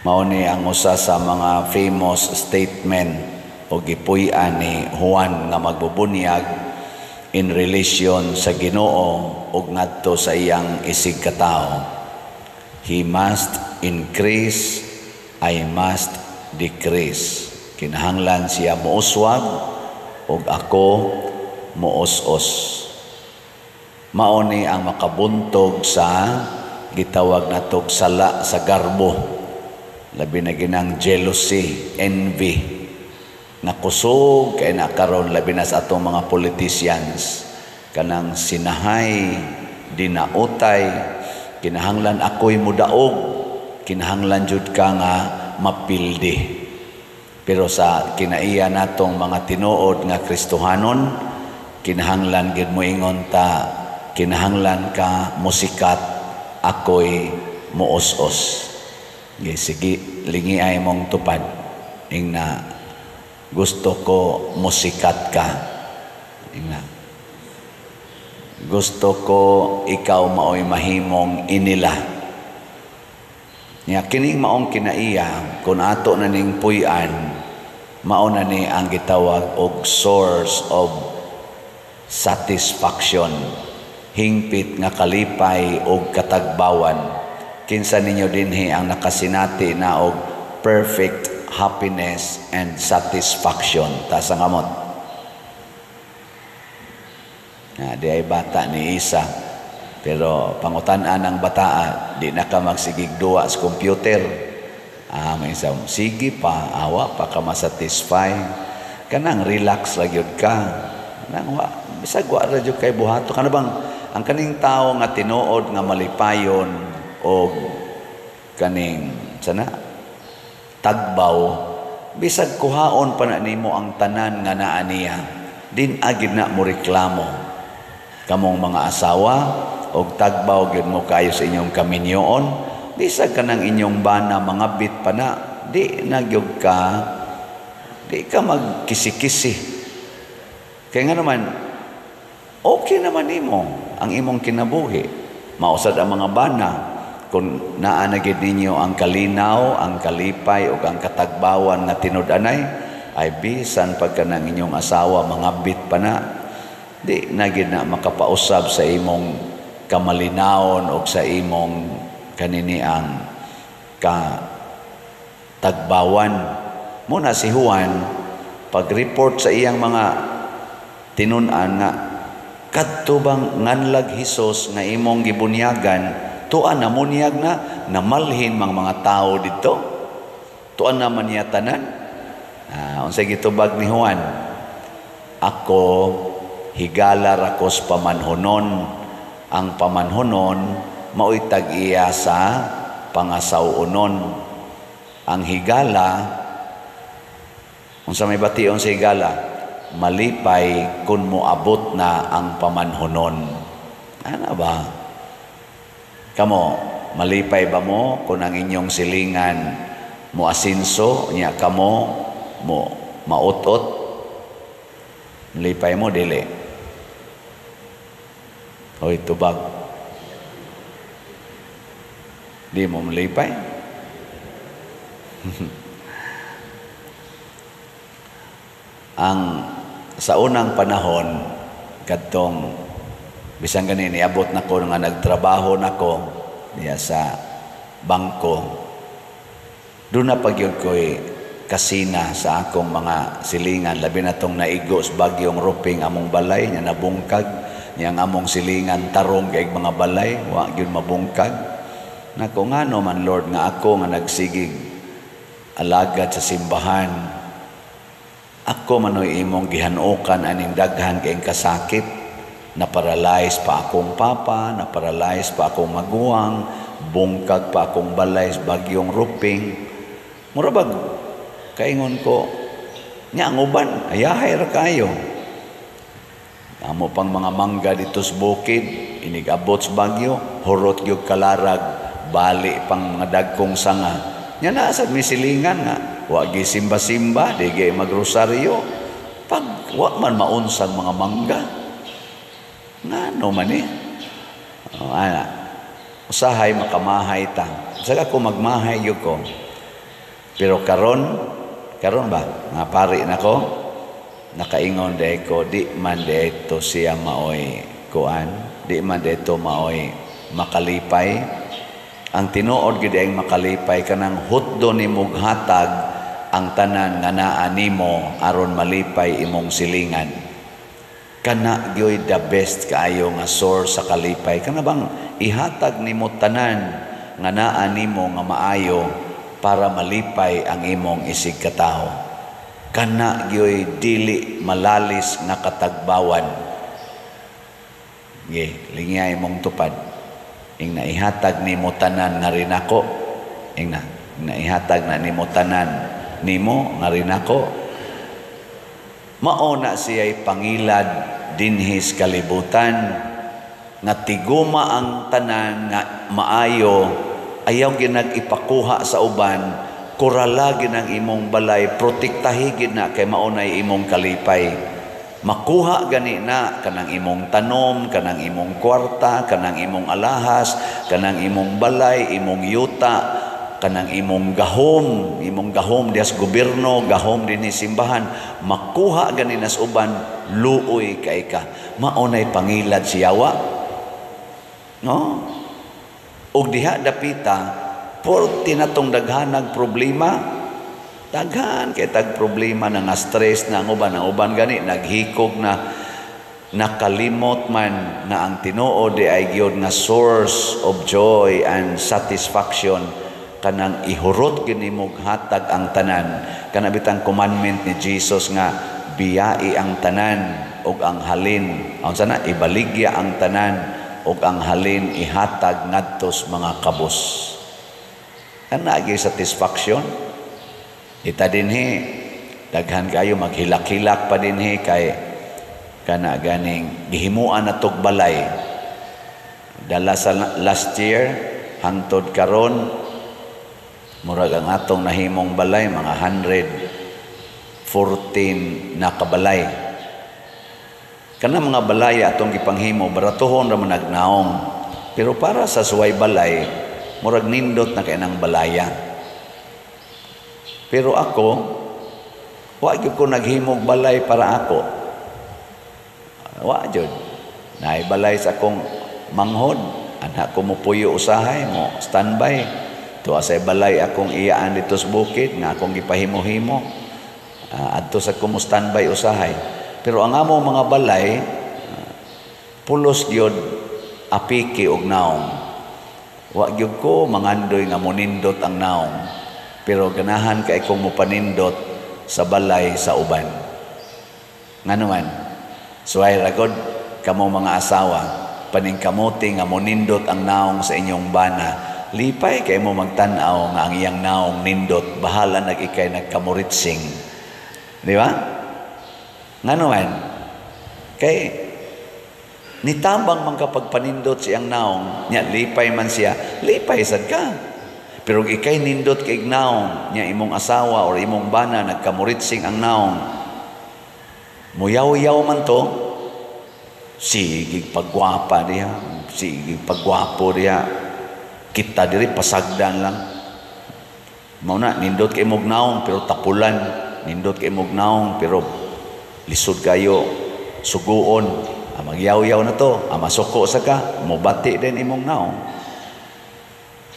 Mao ni ang usa sa mga famous statement o gipuy-an ni Juan nga magbubunyag in relation sa Ginoo ug ngadto sa iyang isig katao. He must increase, I must decrease. Kinahanglan siya muuswag ug ako muus-os. Mao ni ang makabuntog sa gitawag natog sala sa garbo. Labi na ginang jealousy, envy, na kusog kay nakaroon labi na sa atong mga politicians. Kanang sinahay, dinautay, kinahanglan ako'y mudaog, kinahanglan jud ka nga mapildi. Pero sa kinaiya natong mga tinuod nga Kristohanon, kinahanglan gid mo ingon ta, kinahanglan ka musikat, ako'y muos-os. Sige, lingi ay mong tupad. Ingna, gusto ko musikat ka. Ingna, gusto ko ikaw mao'y mahimong inila. Nya kining maong kinaiya, kung ato na ning puy-an, mao na ni ang gitawag og source of satisfaction, hingpit nga kalipay og katagbawan. Kinsa ninyo dinhi ang nakasinati na og perfect happiness and satisfaction. Tasa ngamot. Di ay bata ni isa. Pero pangutan-an ang bataa, di na ka magsigigduwa sa computer. May isang, sige pa, awa pa ka masatisfy. Kanang relax ra gyud ka. Nang bisag wa ra gyud kay buhato. Kana bang ang kaning tawo nga tinuod nga malipayon o kaning sana tagbaw, bisag kuhaon pa na nimo ang tanan nga naa niya, din agid na mo reklamo. Kamong mga asawa og tagbaw gyud mo kayo sa inyong kaminyoon, bisag kanang inyong bana mangabit pa na, di nagyog ka, di ka magkisi-kisi. Kaya nga naman, okay naman nimo ang imong kinabuhi. Mausad ang mga bana, kung naanagid ninyo ang kalinaw, ang kalipay, o ang katagbawan nga tinud-anay, ay bisan pagka ng inyong asawa, mangabit pa na, di nagid na makapausab sa imong kamalinaon o sa imong kanini ang katagbawan. Muna si Juan, pag-report sa iyang mga tinunan nga, kadto bang nganlag Hesus nga imong gibunyagan, tuan na munyag na namalhin mga tao dito. Tuan naman niya tanan. Unsay gitubag ni Juan? Ako higala rakos pamanhonon. Ang pamanhonon mao'y tag-iya sa pangasawunon. Ang higala, unsa may bation sa higala? Malipay kun moabot na ang pamanhonon. Ano ba? Kamo, malipay ba mo kung ang inyong silingan mo asinso, niya kamo mo mautot? Malipay mo, dili. Hoy, tubag. Di mo malipay? Sa unang panahon, kadtong bisang ganin, iabot na ko nga nagtrabaho na ko diya sa bangko. Doon na pagyod ko'y kasina sa akong mga silingan. Labi na tong naigo sa bagyong ruping among balay, niya nabungkag. Niyang among silingan tarong kay mga balay, wa gyud mabungkag. Nako ngano man Lord nga ako nga nagsigig alagad sa simbahan. Ako manoy imong gihanukan aning daghan kay kasakit. Na-paralyze pa akong papa, na-paralyze pa akong maguwang, bungkag pa akong balay sa bagyong ruping. Murabag, kaingon ko, niya ang uban, ayahay ra kayo. Amo pang mga mangga dito sa bukid, inigabot sa bagyo, hurot yung kalarag, bali pang mga dagkong sanga. Niya naasad may silingan nga, wagi simba-simba, digay magrosaryo. Pag wa man maunsang mga mangga, ngano man usahay makamahay ta. Saka ko magmahay yun ko, Pero karon ba nga pari nako, nakaingon day ko di man dito siya maoy kuan, di man dito maoy makalipay. Ang tinuod gid ang makalipay kanang hutdo nimong hatag ang tanan nga naa nimo aron malipay imong silingan. Kana gyoy the best kaayo nga source sa kalipay. Kana bang ihatag nimo tanan nga naa nimo nga maayo para malipay ang imong isig katao. Kana gyoy dili malalis nga katagbawan. Lingay imong tupad. Ing naihatag nimo tanan nga rin ako. Ing naihatag na nimo tanan nimo nga rin ako. Mauna siya'y pangilad dinhis kalibutan nga tiguma ang tanan nga maayo, ayaw ginag ipakuha sa uban, kurala ginang imong balay, protektahi gina kay maunay imong kalipay. Makuha gani na kanang imong tanom, kanang imong kwarta, kanang imong alahas, kanang imong balay, imong yuta, kanang imong gahom dias gobyerno, gahom dinhi simbahan, makuha gani nas uban, luoy kay ka. Maunay pangilad siyawa. No? Og diha dapita, por tinatong daghanag problema, daghan kay tag problema na nga stress na ang uban gani naghikog na nakalimot man na ang Tinuod di ay gyud nga source of joy and satisfaction kanang ihurot ginimog hatag ang tanan. Kana bitang commandment ni Jesus nga biyai ang tanan ug ang halin, unsa na ibaligya ang tanan ug ang halin ihatag ngadtos mga kabus. Kana gyud satisfaction. Ita dinhi daghan kayo maghilak-hilak pa dinhi kay kana ganing gihimuan na tog balay. Dala sa last year hangtod karon murag ang atong nahimong balay mga 114 na kabalay. Kana mga balay atong gipanghimo baratuhon ra man nagnaong. Pero para sa suway balay murag nindot na kay nang balaya. Pero ako wa gyud ko naghimog balay para ako. Wa jud. Naay balay sa akong manghod, anak ko mo puyo usahay mo standby. Tuwa sa balay akong iyaan dito sa bukid nga akong gipahimo-himo. Adto sa akong standby usahay. Pero ang amo mga balay pulos gyud apiki og naong. Wa gyud ko mangandoy nga monindot ang naong. Pero ganahan kay kong mupanindot sa balay sa uban. Ngano man? Suway ragod kamo mga asawa paningkamuti nga monindot ang naong sa inyong bana. Lipay kay mo magtanaw nga ang iyang naong nindot, bahala nag-ikay nagkamuritsing. Di ba? Nga naman, kay nitambang man kapag panindot siyang naong, niya lipay man siya, lipay sad ka. Pero ikay nindot kay naong, niya imong asawa or imong bana nagkamuritsing ang naong, muyaw-yaw man to, sige pagwapa diya, sige pagwapo diya, kita diri pasagdan lang. Mauna nindot kay mog naong pero tapulan, nindot kay mog naong pero lisod kayo, suguon, magyaw-yaw na to, masuko sa ka, mobati din imong naong.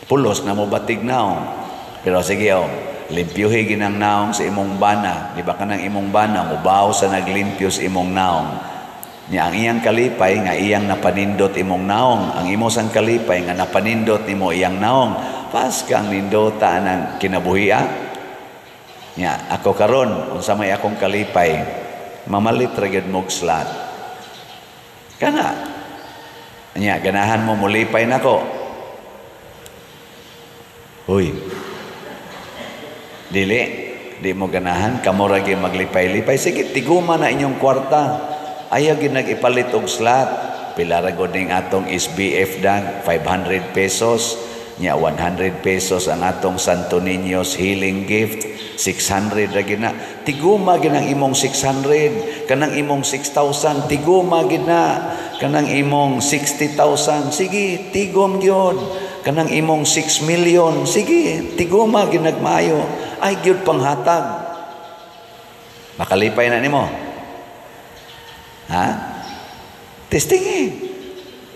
Pulos na mobatig naong. Pero sige limpyuhi ginang naong sa imong bana, di ba kanang imong bana mubaw sa naglimpyo sa imong naong. Niya ang iyang kalipay nga iyang napanindot imong naong, ang imo sang kalipay nga napanindot nimo iyang naong, pas kang nindota ng kinabuhiya. Niya ako karon unsa may akong kalipay, mamalit ra gyud mog slot. Kana niya ganahan mo mulipay nako. Hoy. Di mo ganahan kamo ra gyud maglipay-lipay, sige tiguma na inyong kwarta. Ayaw ginag-ipalit og slot. Pila ra gud ning atong SBF dag 500 pesos. Nya 100 pesos ang atong Santo Niño's healing gift. 600 ra gina. Tiguma ginang imong 600, kanang imong 6,000 tiguma gina, kanang imong 60,000. Sige, tigom gyud. Kanang imong 6 million, sige, tiguma ginagmaayo. Ay gyud panghatag. Makalipay na nimo. Ha? Testing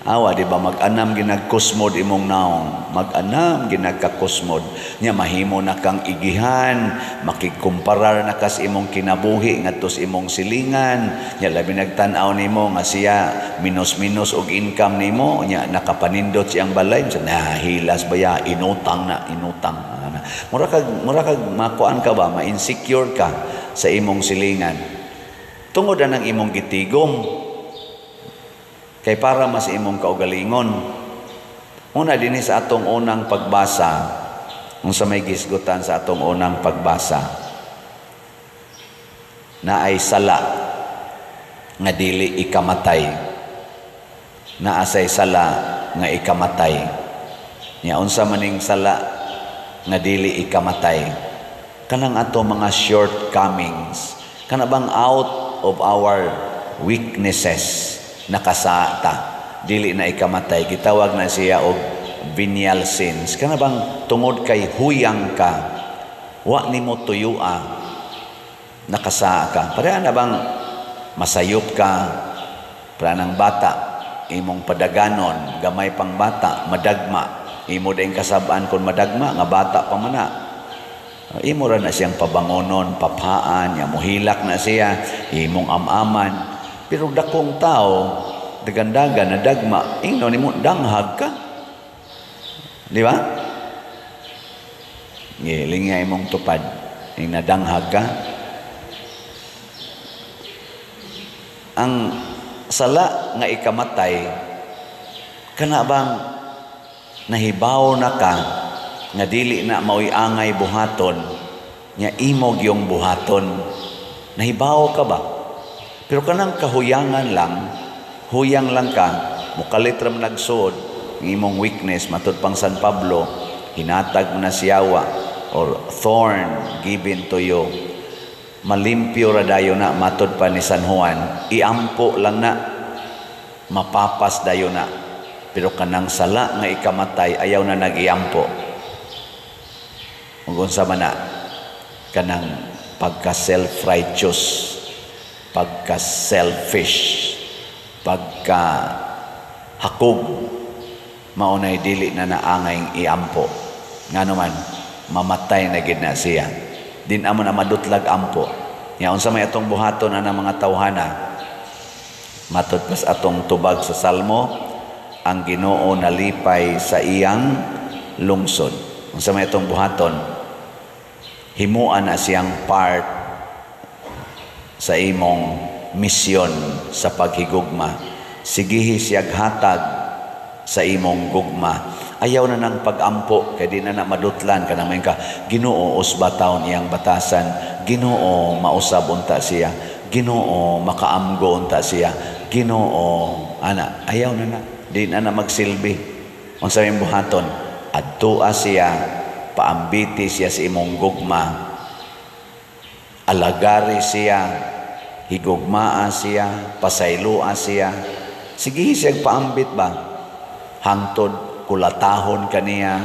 Awa, di ba, mag-anam ginagkusmod imong naong. Mag-anam ginagkakusmod. Nya mahimo na kang igihan, makikumparar na kas imong kinabuhi ngadtos imong silingan. Nya labi nagtan-aw nimo nga siya minus-minus og income nimo, nya nakapanindot siyang balay. Nahilas ba ya? Inutang. Mura kag makuan ka ba? Ma-insecure ka sa imong silingan. Tungod anang imong gitigom. Kay para mas imong kaugalingon. Una dinhi sa atong unang pagbasa, kung sa may gisgutan sa atong unang pagbasa, na ay sala nga dili ikamatay. Na asay sala nga ikamatay. Nya unsa maning sala nga dili ikamatay? Kanang ato mga shortcomings, kana bang out of our weaknesses nakasata, dili na ikamatay. Gitawag na siya og venial sins. Kana bang tungod kay huyang ka, wa nimo tuyua, nakasa ka. Pareha na bang masayop ka, para ng bata, imong padaganon, gamay pang bata, madagma. Imo din kasabaan kung madagma, nga bata pa man na. Imo ra na siyang pabangonon, paphaan, ya muhilak na siya, imong amaman. Pero dakong tao, dagandagan na dagma, ingno nimo danghag ka. Di ba? Giling nga imong tupad, ing nadanghag ka. Ang sala nga ikamatay, kana bang nahibaw na ka, nga dili na mao'y angay buhaton, nya imog yung buhaton. Nahibaw ka ba? Pero kanang kahuyangan lang, huyang lang ka, mukalit ram nagsuod, ng imong weakness, matud pang San Pablo, hinatag mo na siyawa, or thorn given to you. Malimpyo ra dayo na, matud pa ni San Juan, iampo lang na, mapapas dayo na. Pero kanang sala nga ikamatay, ayaw na nag-iampo. Unsa man na, kanang pagka-self-righteous, pagka-selfish, pagka-hakog, maunay dili na naangay iampo. Nga naman, mamatay na gid na siya. Din amo na madutlag ampo. Nya unsa may atong buhaton ana mga tawhana? Matud pas atong tubag sa Salmo, ang Ginoo nalipay sa iyang lungsod. Unsa may atong buhaton? Himuan na siyang part sa imong misyon sa paghigugma. Sigihi siyag hatag sa imong gugma. Ayaw na ng pag-ampo, kaya di na madutlan ka naman ka, Ginoo usba taon iyang batasan, Ginoo mausab unta siya, Ginoo makaamgo unta siya, Ginoo ana, ayaw na di na magsilbi. Ang sabihin buhaton, adtua siya, paambiti siya sa imong gugma, alagari siya, higugmaa siya, pasaylua siya. Sige siya paambit ba? Hangtod, kulatahon kaniya,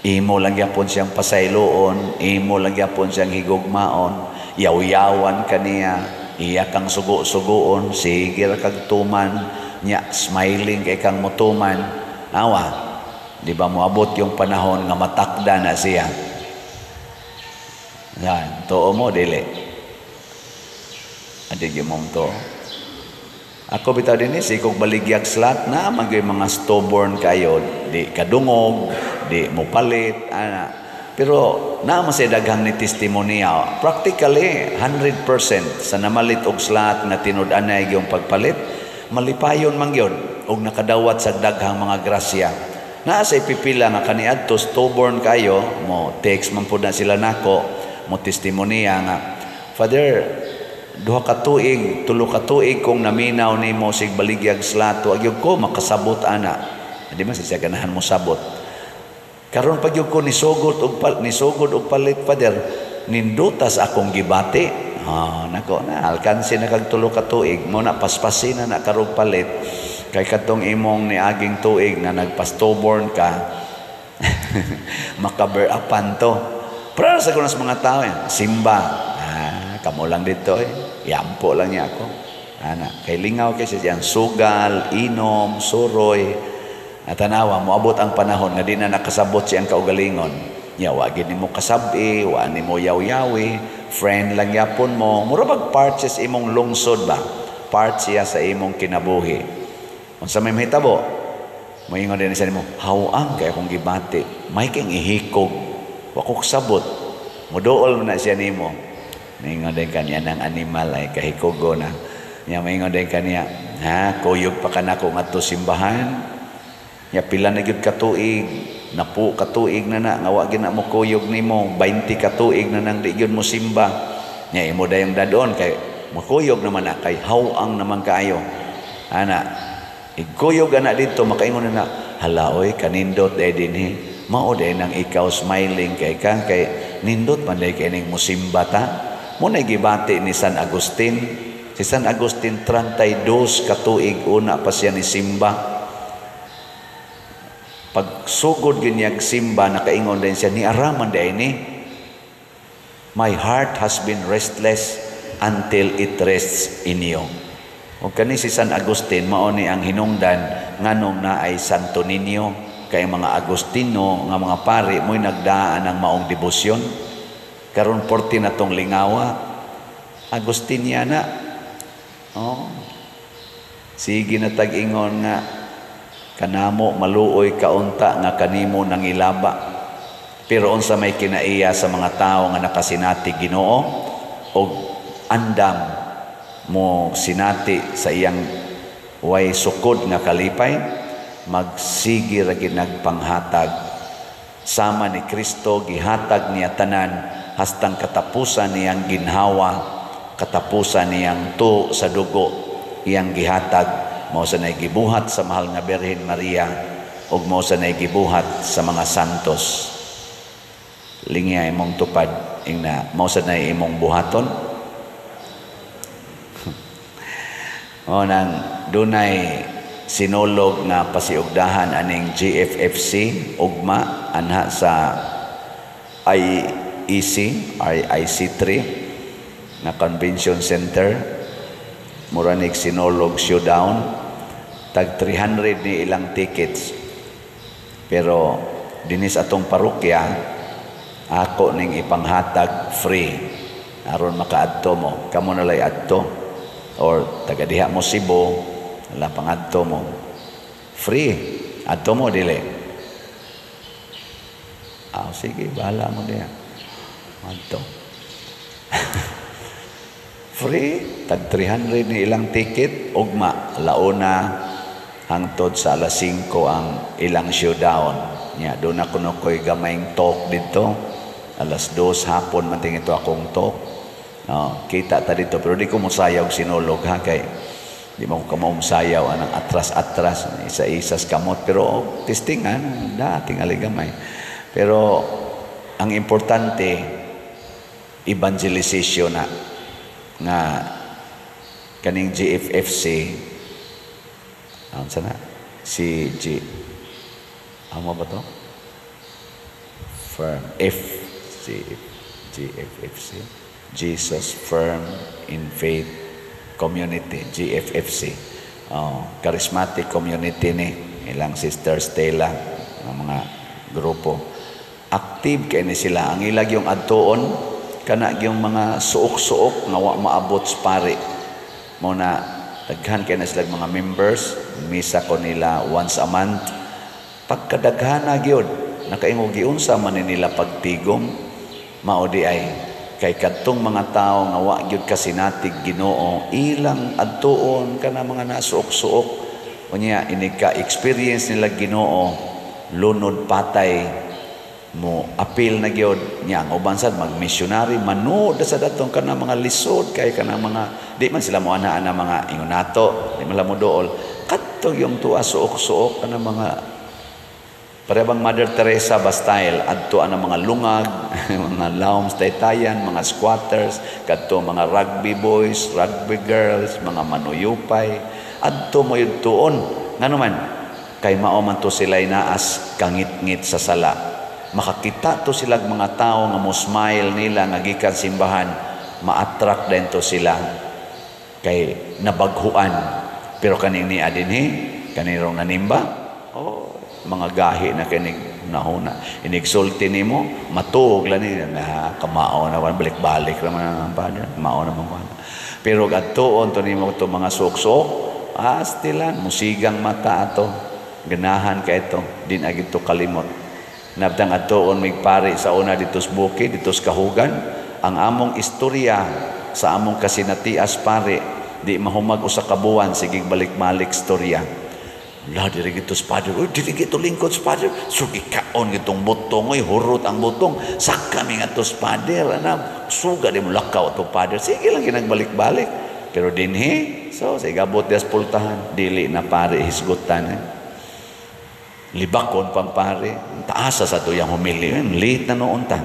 imo lang yapon siyang pasayloon, imo lang yapon siyang higugmaon, yaw-yawan kaniya, iya kang sugo-sugoon, sige ra kag tuman, nya smiling kay kang mutuman. Awa, di ba moabot yung panahon nga matakda na siya? Yan, too mo, dili. Adig yung mong to. Ako bitaw din sikog baligyak slat na magay mga stubborn kayo, di kadungog, di mo palit, ana. Pero na masay daghang ni testimonya. Practically 100% sa namalit og slat na tinud-anay yung pagpalit, malipayon man gyud og nakadawat sa daghang mga grasya. Naa say pipila nga kaniadto stubborn kayo, mo text man pud na sila nako, mo testimonya nga, Father, 2 ka tuig, 3 ka tuig kung naminaw nimo sig baligyag slato, agyog ko makasabot ana. Di man siya ganahan mo sabot. Karon pag ko nisugod og palit, Father, nindutas akong gibati. Nako na alkansi na kag 3 ka tuig, mo na paspasin na karog palit. Kay katong imong niaging tuig na nagpastoborn ka, Makaber-upan to. Para sa kunas mga tao simba. Kamo lang dito Yampo lang niya ako. Kay lingaw kasi diyan sugal, inom, suroy. At tanawa, moabot ang panahon nga di na nakasabot siyang kaugalingon. Wa gid nimo kasabi, wa nimo yaw-yawi, friend lang yapon mo. Mura bag part siya sa imong lungsod ba? Part siya sa imong kinabuhi. Unsa may mahitabo? Moingon din sa nimo, hawang kay akong gibati. May kang ihikog. Wa ko kasabot. Muduol man na siya nimo. Moingon din kaniya ng animal ay kahikogo na. Nya moingon din kaniya, kuyog pa kanako ngadto simbahan. Nya pila na gyud katuig, napu katuig na nga wa gyud na mo kuyog nimo, 20 katuig na nang di gyud mo simba. Nya imo dayong dadon kay mo kuyog naman na kay hawang naman kaayo. Igkuyog ana dito makaingon na hala oy kanindot dinhi. Mao day nang ikaw smiling kay nindot man day kay ning musimba ta. Mo na gibati ni San Agustin. Si San Agustin 32 katuig una pa siya ni simba. Pagsugod ginyag simba, nakaingon din siya, ni araman day ni, my heart has been restless until it rests in you. O kani si San Agustin, mauni ang hinungdan, nganong na ay Santo Niño, kay mga Agustino, nga mga pari, mo'y nagdaan ng maong debosyon. Karon 40 na tong lingawa, Agustiniana. Sige na tag-ingon nga, kanamo maluoy kaunta nga kanimo nang ilaba. Pero unsa may kinaiya sa mga tao nga nakasinati Ginoo og andam mo sinati sa iyang way sukod nga kalipay, magsigi ra gid nagpanghatag. Sama ni Kristo gihatag niya tanan hastang katapusan niyang ginhawa, katapusan niyang tuo sa dugo iyang gihatag. Mao sa nay gibuhat sa mahal nga Birhen Maria ug mao sa nay gibuhat sa mga santos. Lingya imong tupad ingna mao sa nay imong buhaton. Mao nang dunay sinulog nga pasiugdahan aning GFFC ugma anha sa IEC RIC3 na convention center. Muranig sinulog showdown, tag 300 ni ilang tickets. Pero dinis atong parokya, ako ning ipanghatag free aron makaadto mo. Kamo na lay adto or taga diha mo Cebu, wala pangadto mo. Free adto mo dili. Sige, bahala mo diha. Adto. Free, tag 300 ni ilang ticket, ugma, launa, hangtod sa alas 5 ang ilang showdown. Doon ako ko'y gamayng talk dito. Alas 2 hapon, manting ito akong talk. Kita ta dito, pero di ko musayaw sinulog ha, kay di mo ko kamumsayaw, anang atras-atras, isa-isas kamot, pero testingan, dating aligamay. Pero ang importante, evangelization na, nga kaning GFFC sana si ano ba to? Firm GFFC Jesus Firm in Faith Community, GFFC. Charismatic community ni ilang Sister Stella ng mga grupo. Active kay ni sila ang ilag yung adtuon kana yung mga suok-suok nga wa maabot sa pare mo na daghan kay na sila mga members, misa ko nila once a month. Pagkadaghan na gyud nakaingo giunsa man nila pagtigom mao di ay kay kadtong mga tao nga wa gyud kasinatig Ginoo ilang adtuon kana mga nasuok-suok unya inika experience nila Ginoo lunod patay mo apil na gyud nya ang uban sad mag-missionary manood sa datong kana mga lisod kay kana mga di man sila mo ana mga ingon nato di man mo dool kadto yung tuwa suok-suok kana mga parebang Mother Teresa ba style adto ana mga lungag mga lawms taytayan mga squatters kadto mga rugby boys rugby girls mga manuyupay adto mo yun tuon ngano man kay mao man to sila'y naas kangit-ngit sa sala makakita to silang mga tao nga mo smile nila nga gikan simbahan, ma-attract din to sila kay nabaghuan. Pero kaning ni adinhi, kanirong nanimba, mga gahi na kinig nahuna. Inigsulti nimo, matuog lang nila na kamao na balik-balik naman ang padre, kamao na mga. Pero adtoon to nimo to mga suksok, astilan musigang mata ato. Ganahan ka ito, din agit to kalimot. Nabtang adtoon mig pari sa una dito sa bukid, dito sa kahugan, ang among istorya sa among kasinatias pare, di mahumag usa ka buwan sige balik-balik istorya. La diri gitos padre, diri gito lingkod sa padre, sugi kaon gitong butong, hurot ang butong, sak kami nga tos padre, suga di mo lakaw to padre, sige lang ginagbalik-balik. Pero dinhi, so sa igabot des pultahan, dili na pare hisgutan. Libakon pang pare, taasa sa to yung humili, late na noon ta.